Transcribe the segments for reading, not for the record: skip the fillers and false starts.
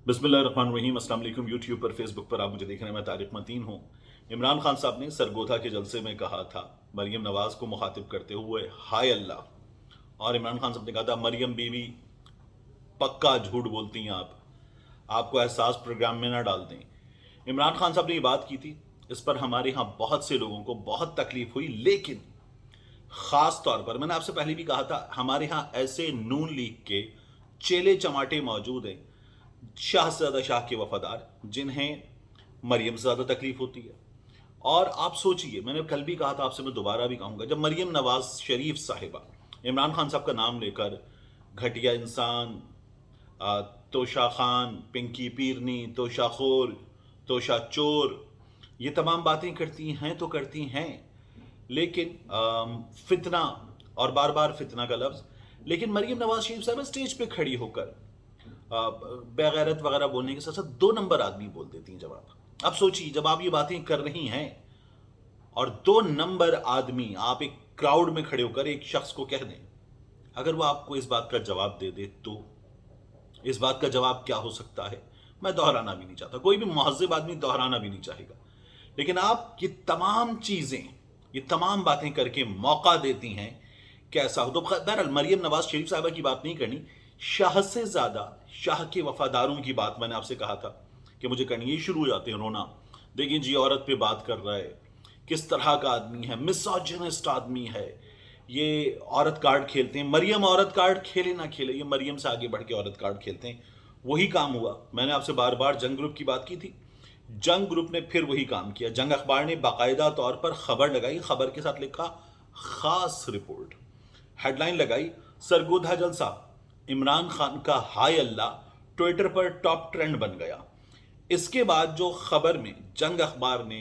बिस्मिल्लाहिर्रहमानिर्रहीम। अस्सलाम वालेकुम। यूट्यूब पर, फेसबुक पर आप मुझे देख रहे हैं, मैं तारिक मतीन हूँ। इमरान खान साहब ने सरगोधा के जलसे में कहा था, मरियम नवाज को मुखातिब करते हुए, हाय अल्लाह। और इमरान खान साहब ने कहा था, मरियम बीवी पक्का झूठ बोलती हैं आपको एहसास प्रोग्राम में ना डाल दें। इमरान खान साहब ने ये बात की थी। इस पर हमारे यहाँ बहुत से लोगों को बहुत तकलीफ हुई, लेकिन खास तौर पर मैंने आपसे पहले भी कहा था, हमारे यहाँ ऐसे नून लीग के चेले चमाटे मौजूद हैं, शाह से ज़्यादा शाह के वफादार, जिन्हें मरियम से ज़्यादा तकलीफ होती है। और आप सोचिए, मैंने कल भी कहा था आपसे, मैं दोबारा भी कहूँगा, जब मरियम नवाज शरीफ साहिबा इमरान खान साहब का नाम लेकर घटिया इंसान, तोशा खान, पिंकी पीरनी, तोशा खोर, तोशा चोर, ये तमाम बातें करती हैं तो करती हैं, लेकिन फितना, और बार बार फितना का लफ्ज़, लेकिन मरियम नवाज शरीफ साहब स्टेज पे खड़ी होकर बेगैरत वगैरह बोलने के साथ साथ दो नंबर आदमी बोल देती हैं। जब आप सोचिए, जब आप ये बातें कर रही हैं और दो नंबर आदमी आप एक क्राउड में खड़े होकर एक शख्स को कह दें, अगर वो आपको इस बात का जवाब दे दे तो इस बात का जवाब क्या हो सकता है, मैं दोहराना भी नहीं चाहता, कोई भी महज़िब आदमी दोहराना भी नहीं चाहेगा, लेकिन आप ये तमाम चीज़ें, ये तमाम बातें करके मौका देती हैं कि ऐसा हो। तो बहरहाल मरियम नवाज शरीफ साहिबा की बात नहीं करनी, शाह से ज़्यादा शाह के वफादारों की बात मैंने आपसे कहा था कि मुझे करनी, ये शुरू हो जाते हैं रोना। देखिए जी, औरत पे बात कर रहा है, किस तरह का आदमी है, मिसोजिनिस्ट आदमी है, ये औरत कार्ड खेलते हैं। मरियम औरत कार्ड खेले ना खेले, ये मरियम से आगे बढ़ के औरत कार्ड खेलते हैं। वही काम हुआ, मैंने आपसे बार बार जंग ग्रुप की बात की थी, जंग ग्रुप ने फिर वही काम किया। जंग अखबार ने बाकायदा तौर पर खबर लगाई, खबर के साथ लिखा खास रिपोर्ट, हेडलाइन लगाई, सरगोधा जलसा, इमरान खान का हाय अल्लाह ट्विटर पर टॉप ट्रेंड बन गया। इसके बाद जो खबर में जंग अखबार ने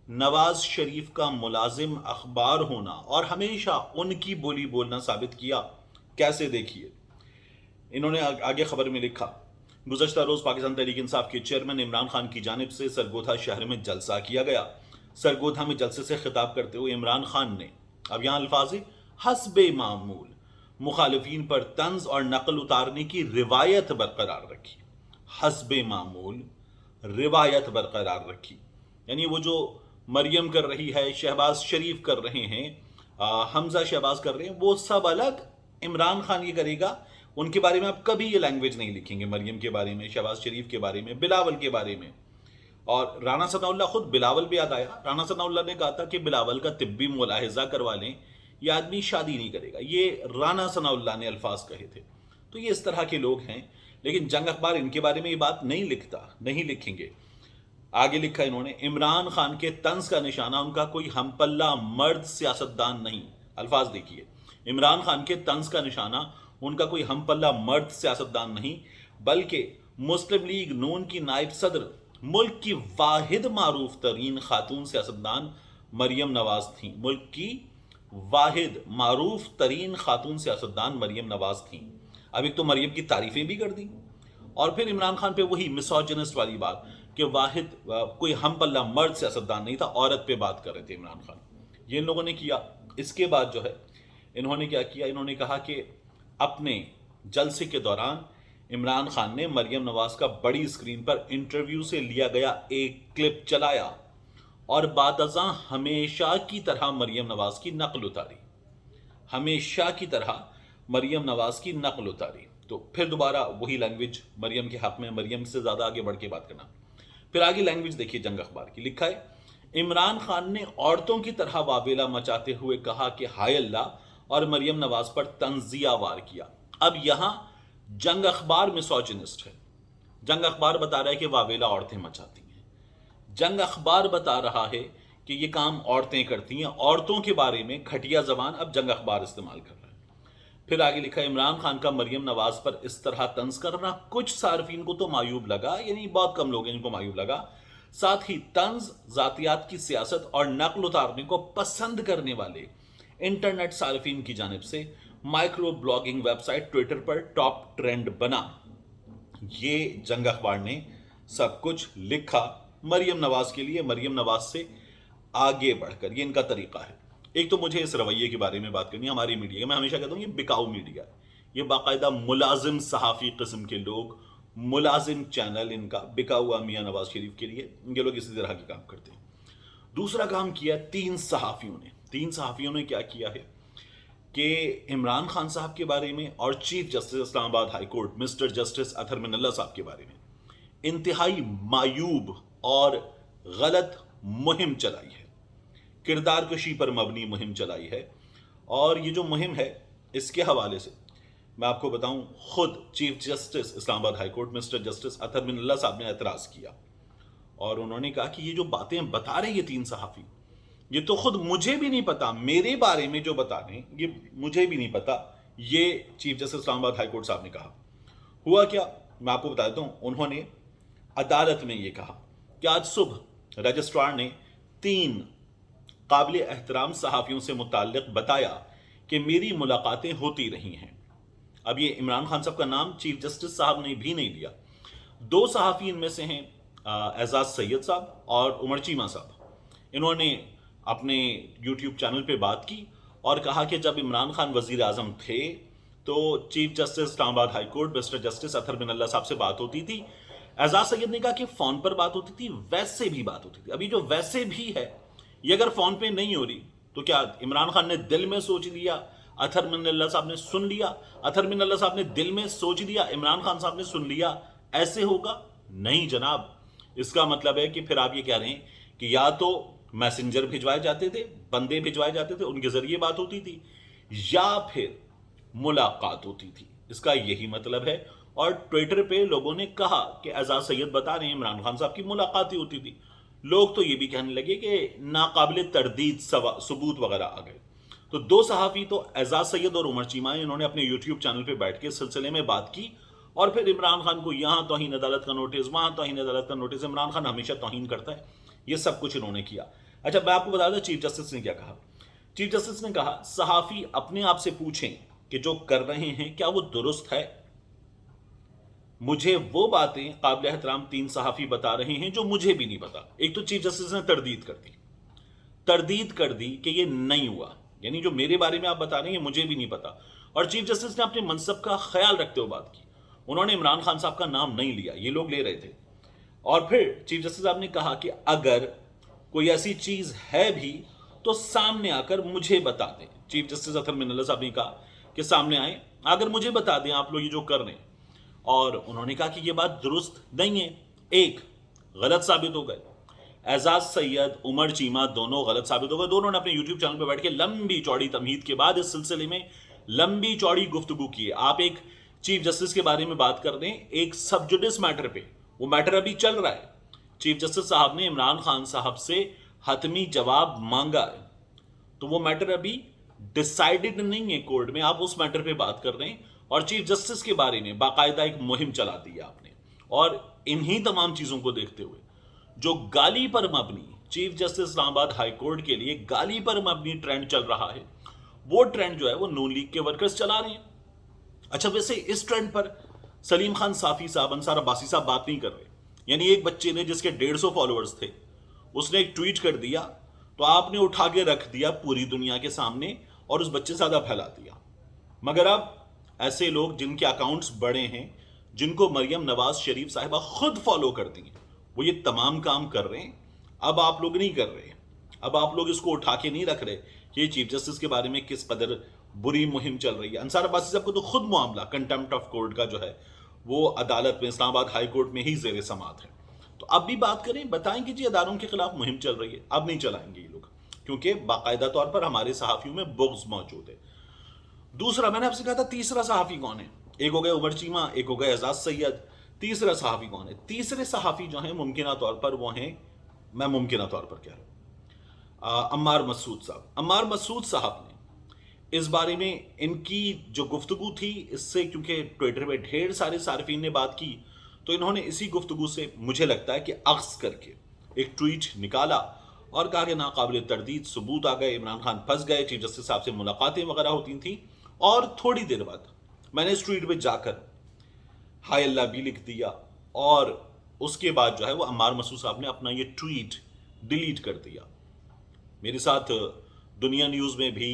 नवाज शरीफ का मुलाजिम अखबार होना और हमेशा उनकी बोली बोलना साबित किया, कैसे देखिए, इन्होंने आगे खबर में लिखा, गुज़श्ता रोज़ पाकिस्तान तहरीक इंसाफ के चेयरमैन इमरान खान की जानिब से सरगोधा शहर में जलसा किया गया। सरगोधा में जलसे से खिताब करते हुए इमरान खान ने, अब यहाँ अल्फाज हस्बे मामूल, मुखालिफिन पर तंज और नकल उतारने की रिवायत बरकरार रखी। हस्बे मामूल रिवायत बरकरार रखी, यानी वो जो मरियम कर रही है, शहबाज शरीफ कर रहे हैं, हमजा शहबाज कर रहे हैं, वो सब अलग, इमरान खान ये करेगा। उनके बारे में आप कभी ये लैंग्वेज नहीं लिखेंगे, मरियम के बारे में, शहबाज शरीफ के बारे में, बिलावल के बारे में। और राना सनाउल्लाह, खुद बिलावल भी याद आया, राना सनाउल्लाह ने कहा था कि बिलावल का तिब्बी मुलाहिजा करवा लें, ये आदमी शादी नहीं करेगा, ये राना सनाउल्लाह ने अल्फाज कहे थे। तो ये इस तरह के लोग हैं, लेकिन जंग अखबार इनके बारे में ये बात नहीं लिखता, नहीं लिखेंगे। आगे लिखा इन्होंने, इमरान खान के तंज का निशाना उनका कोई हमपल्ला मर्द सियासतदान नहीं। अल्फाज देखिए, इमरान खान के तंज का निशाना उनका कोई हमपल्ला मर्द सियासतदान नहीं, बल्कि मुस्लिम लीग नून की नायब सदर, मुल्क की वाहिद मारूफ तरीन खातून सियासतदान मरियम नवाज थी। मुल्क की वाहिद मारूफ तरीन खातून सियासतदान मरियम नवाज थी। अब एक तो मरियम की तारीफें भी कर दी, और फिर इमरान खान पे वही मिसोजिनिस्ट वाली बात कि वाहिद कोई हम पल्ला मर्द सियासतदान नहीं था, औरत पे बात कर रहे थे इमरान खान। ये इन लोगों ने किया। इसके बाद जो है, इन्होंने क्या किया, इन्होंने कहा कि अपने जलसे के दौरान इमरान खान ने मरियम नवाज का बड़ी स्क्रीन पर इंटरव्यू से लिया गया एक क्लिप चलाया और बादज़ां हमेशा की तरह मरियम नवाज की नकल उतारी, हमेशा की तरह मरियम नवाज की नकल उतारी। तो फिर दोबारा वही लैंग्वेज मरियम के हक में, मरियम से ज़्यादा आगे बढ़ के बात करना। फिर आगे लैंग्वेज देखिए जंग अखबार की, लिखा है, इमरान खान ने औरतों की तरह वावेला मचाते हुए कहा कि हाय अल्लाह, और मरियम नवाज पर तंजिया वार किया। अब यहां जंग अखबार मिसोजिनिस्ट है। जंग अखबार बता रहा है कि वावेला औरतें मचाती हैं, जंग अखबार बता रहा है कि ये काम औरतें करती हैं, औरतों के बारे में घटिया जबान अब जंग अखबार इस्तेमाल कर रहा है। फिर आगे लिखा, इमरान खान का मरियम नवाज पर इस तरह तंज करना कुछ सार्फिन को तो मायूब लगा, यानी बहुत कम लोग हैं जिनको मायूब लगा, साथ ही तंज, जातियात की सियासत और नकल उतारने को पसंद करने वाले इंटरनेट सार्फिन की जानिब से माइक्रो ब्लॉगिंग वेबसाइट ट्विटर पर टॉप ट्रेंड बना। ये जंग अखबार ने सब कुछ लिखा मरियम नवाज के लिए, मरियम नवाज से आगे बढ़कर। ये इनका तरीका है। एक तो मुझे इस रवैये के बारे में बात करनी है हमारी मीडिया, मैं हमेशा कहता हूँ ये बिकाऊ मीडिया है, ये बाकायदा मुलाजिम सहाफ़ी किस्म के लोग मुलाजिम चैनल इनका बिका हुआ मियां नवाज शरीफ के लिए, ये लोग इसी तरह के काम करते हैं। दूसरा काम किया तीन सहाफ़ियों ने क्या किया है कि इमरान खान साहब के बारे में और chief justice Islamabad high court mister justice Athar Minallah साहब के बारे में इंतहाई मायूब और गलत मुहिम चलाई है, किरदार कशी पर मबनी मुहिम चलाई है। और ये जो मुहिम है इसके हवाले से मैं आपको बताऊं, खुद chief justice Islamabad high court mister justice Athar Minallah साहब ने एतराज़ किया और उन्होंने कहा कि ये जो बातें बता रहे ये तीन सहाफ़ी, ये तो खुद मुझे भी नहीं पता, मेरे बारे में जो बता रहे हैं ये मुझे भी नहीं पता। ये chief justice Islamabad high court साहब ने कहा। हुआ क्या, मैं आपको बता देता हूं। उन्होंने अदालत में ये कहा कि आज सुबह रजिस्ट्रार ने 3 काबिल एहतराम सहाफ़ियों से मुताल्लिक़ बताया कि मेरी मुलाकातें होती रही हैं। अब ये इमरान खान साहब का नाम चीफ जस्टिस साहब ने भी नहीं लिया। 2 सहाफ़ी इनमें से हैं एजाज सैयद साहब और उमर चीमा साहब। इन्होंने अपने यूट्यूब चैनल पे बात की और कहा कि जब इमरान खान वज़ीर आज़म थे तो chief justice Islamabad high court mister justice Athar Minallah साहब से बात होती थी। एजाज सैयद ने कहा कि फ़ोन पर बात होती थी, वैसे भी बात होती थी। अभी जो वैसे भी है, ये अगर फ़ोन पे नहीं हो रही तो क्या इमरान खान ने दिल में सोच लिया, अतहर मिनल्ला साहब ने सुन लिया, अतहर मिनल्ला साहब ने दिल में सोच लिया, इमरान खान साहब ने सुन लिया, ऐसे होगा? नहीं जनाब। इसका मतलब है कि फिर आप ये कह रहे हैं कि या तो मैसेंजर भिजवाए जाते थे, बंदे भिजवाए जाते थे, उनके जरिए बात होती थी, या फिर मुलाकात होती थी। इसका यही मतलब है। और ट्विटर पे लोगों ने कहा कि एजाज सैयद बता रहे हैं इमरान खान साहब की मुलाकात ही होती थी। लोग तो ये भी कहने लगे कि नाकाबिल तरदीद सबूत वगैरह आ गए। तो 2 सहाफ़ी तो एजाज सैयद और उमर चीमा, इन्होंने अपने यूट्यूब चैनल पे बैठ के इस सिलसिले में बात की और फिर इमरान खान को यहाँ तौहीन अदालत का नोटिस, वहाँ तौहीन अदालत का नोटिस। इमरान खान हमेशा तौहीन करता है, ये सब कुछ इन्होंने किया। अच्छा, मैं आपको बता दूं चीफ जस्टिस ने क्या कहा। चीफ जस्टिस ने कहा सहाफ़ी अपने आप से पूछें कि जो कर रहे हैं क्या वो दुरुस्त है। मुझे वो बातें काबिल एहतराम 3 सहाफ़ी बता रहे हैं जो मुझे भी नहीं पता। एक तो चीफ जस्टिस ने तरदीद कर दी कि ये नहीं हुआ, यानी जो मेरे बारे में आप बता रहे हैं मुझे भी नहीं पता। और चीफ जस्टिस ने अपने मनसब का ख्याल रखते हुए बात की। उन्होंने इमरान खान साहब का नाम नहीं लिया, ये लोग ले रहे थे। और फिर चीफ जस्टिस साहब ने कहा कि अगर कोई ऐसी चीज है भी तो सामने आकर मुझे बता दें। चीफ जस्टिस अतहर मिनल्ला साहब ने कहा कि सामने आए, अगर मुझे बता दें आप लोग ये जो कर रहे हैं। और उन्होंने कहा कि ये बात दुरुस्त नहीं है, एक गलत साबित हो गए। एजाज सैयद, उमर चीमा दोनों गलत साबित हो गए। दोनों ने अपने यूट्यूब चैनल पर बैठ के लंबी चौड़ी तमहीद के बाद इस सिलसिले में लंबी चौड़ी गुफ्तगू की है। आप एक चीफ जस्टिस के बारे में बात कर रहे हैं एक सब जुडिस मैटर पे, वो मैटर अभी चल रहा है। चीफ जस्टिस साहब ने इमरान खान साहब से हतमी जवाब मांगा है, तो वो मैटर अभी डिसाइडेड नहीं है कोर्ट में। आप उस मैटर पे बात कर रहे हैं और चीफ जस्टिस के बारे में बाकायदा एक मुहिम चला दी है आपने। और इन्हीं तमाम चीजों को देखते हुए जो गाली पर मबनी chief justice Islamabad high court के लिए गाली पर मबनी ट्रेंड चल रहा है, वो ट्रेंड जो है वो नून लीग के वर्कर्स चला रहे हैं। अच्छा, वैसे इस ट्रेंड पर सलीम खान साफी साहब, अंसार अब्बासी साहब बात नहीं कर रहे। यानी एक बच्चे ने जिसके 150 फॉलोअर्स थे, उसने एक ट्वीट कर दिया तो आपने उठा के रख दिया पूरी दुनिया के सामने और उस बच्चे से ज्यादा फैला दिया। मगर अब ऐसे लोग जिनके अकाउंट्स बड़े हैं, जिनको मरियम नवाज शरीफ साहिबा खुद फॉलो करती हैं, वो ये तमाम काम कर रहे हैं। अब आप लोग नहीं कर रहे, अब आप लोग इसको उठा के नहीं रख रहे कि चीफ जस्टिस के बारे में किस कदर बुरी मुहिम चल रही है। अंसार अब्बासी साहब को तो खुद मामला कंटेम्प्ट ऑफ कोर्ट का जो है वो अदालत में, इस्लामाबाद हाई कोर्ट में ही जेर समात है। तो अब भी बात करें, बताएं कि जी अदारों के खिलाफ मुहिम चल रही है। अब नहीं चलाएंगे ये लोग, क्योंकि बाकायदा तौर पर हमारे सहाफियों में बुग़्ज़ मौजूद है। दूसरा, मैंने आपसे कहा था तीसरा सहाफी कौन है। एक हो गए उमर चीमा, एक हो गए एजाज सैयद। तीसरा सहाफी कौन है? तीसरे सहाफी जो हैं मुमकिना तौर पर वो हैं, मैं मुमकिना तौर पर कह रहा हूं, अम्मार मसूद साहब। अम्मार मसूद साहब ने इस बारे में इनकी जो गुफ्तगू थी, इससे क्योंकि ट्विटर पे ढेर सारे सार्फिन ने बात की, तो इन्होंने इसी गुफ्तगू से मुझे लगता है कि अक्स करके एक ट्वीट निकाला और कहा कि नाकाबिल तरदीद सबूत आ गए, इमरान खान फंस गए, चीफ जस्टिस साहब से मुलाकातें वगैरह होती थी। और थोड़ी देर बाद मैंने इस ट्वीट पे जाकर हाय अल्लाह भी लिख दिया और उसके बाद जो है वो अम्मार मसूद साहब ने अपना ये ट्वीट डिलीट कर दिया। मेरे साथ दुनिया न्यूज़ में भी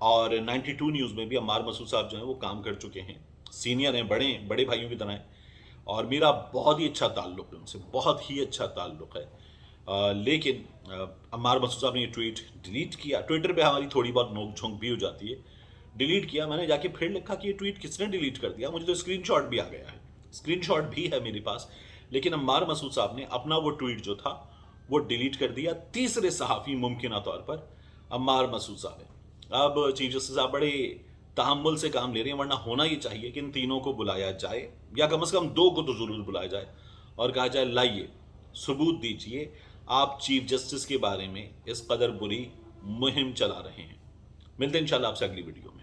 और 92 न्यूज़ में भी अम्मार मसूद साहब जो है वो काम कर चुके हैं, सीनियर हैं, बड़े भाइयों की तरह हैं। اور میرا بہت ہی اچھا تعلق ہے ان سے، بہت ہی اچھا تعلق ہے، لیکن عمار مسعود صاحب نے یہ ٹویٹ ڈیلیٹ کیا. ٹویٹر پہ ہماری تھوڑی بہت نوک جھونک بھی ہو جاتی ہے. ڈیلیٹ کیا، میں نے جا کے پھر لکھا کہ یہ ٹویٹ کس نے ڈیلیٹ کر دیا. مجھے تو اسکرین شاٹ بھی آ گیا ہے، اسکرین شاٹ بھی ہے میرے پاس. لیکن عمار مسعود صاحب نے اپنا وہ ٹویٹ جو تھا وہ ڈیلیٹ کر دیا. تیسرے صحافی ممکنہ طور پر عمار مسعود صاحب ہیں. اب چیف جسٹس صاحب بڑے تحمل سے کام لے رہے ہیں، ورنہ ہونا یہ چاہیے کہ ان تینوں کو بلایا جائے، یا کم از کم دو کو تو ضرور بلایا جائے، اور کہا جائے لائیے ثبوت دیجئے آپ چیف جسٹس کے بارے میں اس قدر بری مہم چلا رہے ہیں. ملتے ہیں انشاءاللہ آپ سے اگلی ویڈیو میں.